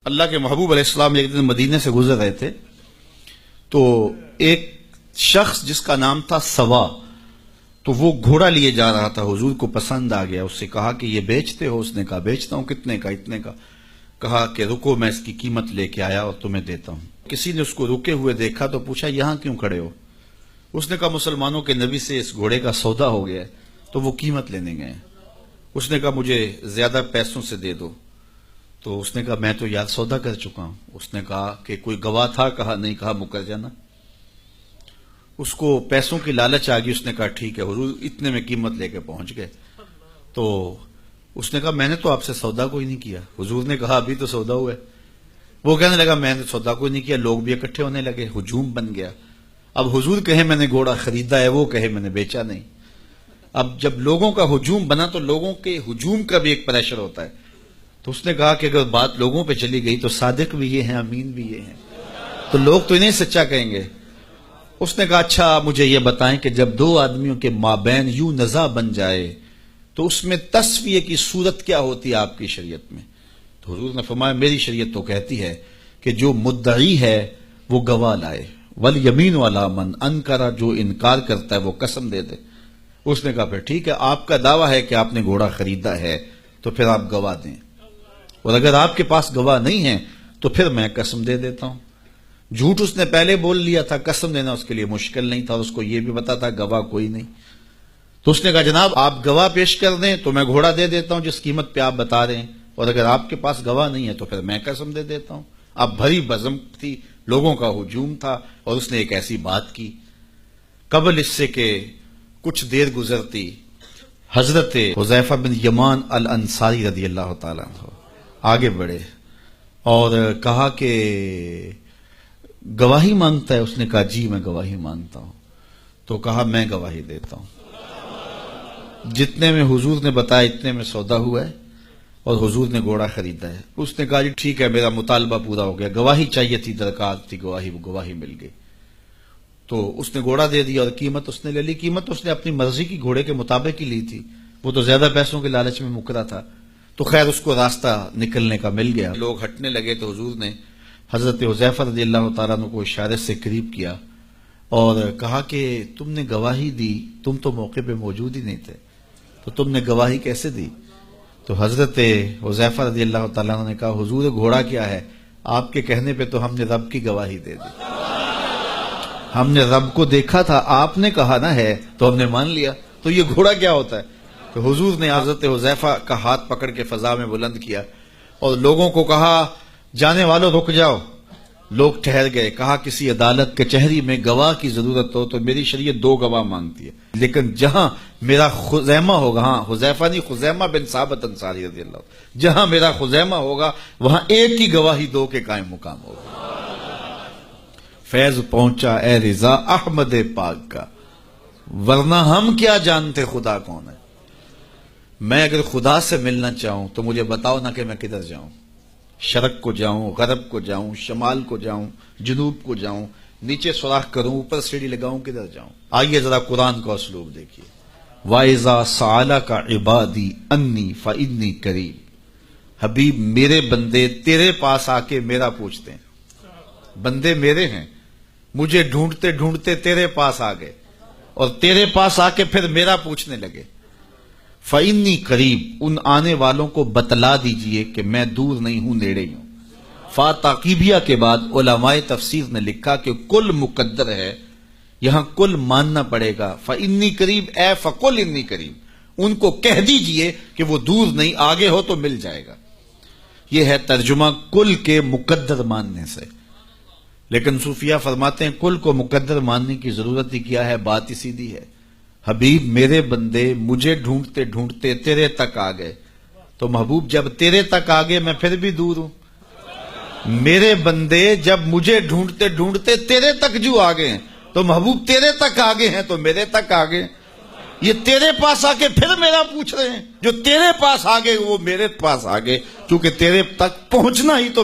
اللہ کے محبوب علیہ السلام ایک دن مدینے سے گزر رہے تھے تو ایک شخص جس کا نام تھا سوا، تو وہ گھوڑا لیے جا رہا تھا، حضور کو پسند آ گیا، اس سے کہا کہ یہ بیچتے ہو؟ اس نے کہا بیچتا ہوں۔ کتنے کا؟ اتنے کا۔ کہا کہ رکو میں اس کی قیمت لے کے آیا اور تمہیں دیتا ہوں۔ کسی نے اس کو رکے ہوئے دیکھا تو پوچھا یہاں کیوں کھڑے ہو؟ اس نے کہا مسلمانوں کے نبی سے اس گھوڑے کا سودا ہو گیا ہے تو وہ قیمت لینے گئے۔ اس نے کہا مجھے زیادہ پیسوں سے دے دو، تو اس نے کہا میں تو یار سودا کر چکا ہوں۔ اس نے کہا کہ کوئی گواہ تھا؟ کہا نہیں۔ کہا مکر جانا۔ اس کو پیسوں کی لالچ آ گئی، اس نے کہا ٹھیک ہے حضور، اتنے میں قیمت لے کے پہنچ گئے۔ تو اس نے کہا میں نے تو آپ سے سودا کوئی نہیں کیا۔ حضور نے کہا ابھی تو سودا ہوا ہے۔ وہ کہنے لگا میں نے سودا کوئی نہیں کیا۔ لوگ بھی اکٹھے ہونے لگے، ہجوم بن گیا۔ اب حضور کہے میں نے گھوڑا خریدا ہے، وہ کہے میں نے بیچا نہیں۔ اب جب لوگوں کا ہجوم بنا تو لوگوں کے ہجوم کا بھی ایک پریشر ہوتا ہے۔ تو اس نے کہا کہ اگر بات لوگوں پہ چلی گئی تو صادق بھی یہ ہیں، امین بھی یہ ہیں، تو لوگ تو انہیں سچا کہیں گے۔ اس نے کہا اچھا مجھے یہ بتائیں کہ جب دو آدمیوں کے مابین یوں نزاع بن جائے تو اس میں تسویہ کی صورت کیا ہوتی ہے آپ کی شریعت میں؟ تو حضور نے فرمایا میری شریعت تو کہتی ہے کہ جو مدعی ہے وہ گواہ لائے، والیمین علی من انکر، جو انکار کرتا ہے وہ قسم دے دے۔ اس نے کہا پھر ٹھیک ہے، آپ کا دعویٰ ہے کہ آپ نے گھوڑا خریدا ہے تو پھر آپ گواہ دیں، اور اگر آپ کے پاس گواہ نہیں ہے تو پھر میں قسم دے دیتا ہوں۔ جھوٹ اس نے پہلے بول لیا تھا، قسم دینا اس کے لیے مشکل نہیں تھا، اور اس کو یہ بھی پتا تھا گواہ کوئی نہیں۔ تو اس نے کہا جناب آپ گواہ پیش کر دیں تو میں گھوڑا دے دیتا ہوں جس قیمت پہ آپ بتا رہے ہیں، اور اگر آپ کے پاس گواہ نہیں ہے تو پھر میں قسم دے دیتا ہوں۔ اب بھری بزم تھی، لوگوں کا ہجوم تھا، اور اس نے ایک ایسی بات کی۔ قبل اس سے کہ کچھ دیر گزرتی، حضرت حذیفہ بن یمان الانصاری رضی اللہ تعالیٰ عنہ آگے بڑھے اور کہا کہ گواہی مانگتا ہے؟ اس نے کہا جی میں گواہی مانگتا ہوں۔ تو کہا میں گواہی دیتا ہوں، جتنے میں حضور نے بتایا اتنے میں سودا ہوا ہے اور حضور نے گھوڑا خریدا ہے۔ اس نے کہا جی ٹھیک ہے میرا مطالبہ پورا ہو گیا، گواہی چاہیے تھی، درکار تھی گواہی، وہ گواہی مل گئی۔ تو اس نے گھوڑا دے دیا اور قیمت اس نے لے لی۔ قیمت اس نے اپنی مرضی کی گھوڑے کے مطابق ہی لی تھی، وہ تو زیادہ پیسوں کے لالچ میں مکرا تھا۔ تو خیر اس کو راستہ نکلنے کا مل گیا، لوگ ہٹنے لگے تو حضور نے حضرت حذیفہ رضی اللہ تعالیٰ عنہ کو اشارے سے قریب کیا اور کہا کہ تم نے گواہی دی، تم تو موقع پہ موجود ہی نہیں تھے، تو تم نے گواہی کیسے دی؟ تو حضرت حذیفہ رضی اللہ تعالیٰ عنہ نے کہا حضور گھوڑا کیا ہے، آپ کے کہنے پہ تو ہم نے رب کی گواہی دے دی، ہم نے رب کو دیکھا تھا، آپ نے کہا نہ ہے تو ہم نے مان لیا، تو یہ گھوڑا کیا ہوتا ہے؟ تو حضور نے حضرت حذیفہ کا ہاتھ پکڑ کے فضا میں بلند کیا اور لوگوں کو کہا جانے والوں رک جاؤ۔ لوگ ٹھہر گئے۔ کہا کسی عدالت کچہری میں گواہ کی ضرورت ہو تو میری شریعت دو گواہ مانگتی ہے، لیکن جہاں میرا خزیمہ ہوگا، ہاں حذیفہ نہیں، خزیمہ بن ثابت انصاری رضی اللہ عنہ، جہاں میرا خزیمہ ہوگا وہاں ایک کی گواہی دو کے قائم مقام ہوگا۔ فیض پہنچا اے رضا احمد پاک کا، ورنہ ہم کیا جانتے خدا کون ہے۔ میں اگر خدا سے ملنا چاہوں تو مجھے بتاؤ نہ کہ میں کدھر جاؤں، شرق کو جاؤں، غرب کو جاؤں، شمال کو جاؤں، جنوب کو جاؤں، نیچے سوراخ کروں، اوپر سیڑھی لگاؤں، کدھر جاؤں؟ آئیے ذرا قرآن کا اسلوب دیکھیے۔ وَإِذَا سَأَلَكَ عِبَادِي أَنِّي فَإِنِّي قَرِيبٌ، حبیب میرے بندے تیرے پاس آ کے میرا پوچھتے ہیں، بندے میرے ہیں، مجھے ڈھونڈتے ڈھونڈتے تیرے پاس آ گئے اور تیرے پاس آ کے پھر میرا پوچھنے لگے۔ فَإِنِّي قریب، ان آنے والوں کو بتلا دیجئے کہ میں دور نہیں ہوں، نیڑے ہی ہوں۔ فا تاقیبیہ کے بعد علماء تفسیر نے لکھا کہ کل مقدر ہے، یہاں کل ماننا پڑے گا۔ فَإِنِّي قریب اے فَقُلْ إِنِّي قریب، ان کو کہہ دیجئے کہ وہ دور نہیں، آگے ہو تو مل جائے گا۔ یہ ہے ترجمہ کل کے مقدر ماننے سے۔ لیکن صوفیہ فرماتے ہیں کل کو مقدر ماننے کی ضرورت ہی کیا ہے، بات ہی سیدھی ہے۔ حبیب میرے بندے مجھے ڈھونڈتے ڈھونڈتے تیرے تک آ گئے، تو محبوب جب تیرے تک آ گئے میں پھر بھی دور ہوں۔ میرے بندے جب مجھے ڈھونڈتے ڈھونڈتے تیرے تک جو آ گئے ہیں تو محبوب تیرے تک آگے ہیں تو میرے تک آگے۔ یہ تیرے پاس آ کے پھر میرا پوچھ رہے ہیں، جو تیرے پاس آگے وہ میرے پاس آگے، کیونکہ تیرے تک پہنچنا ہی تو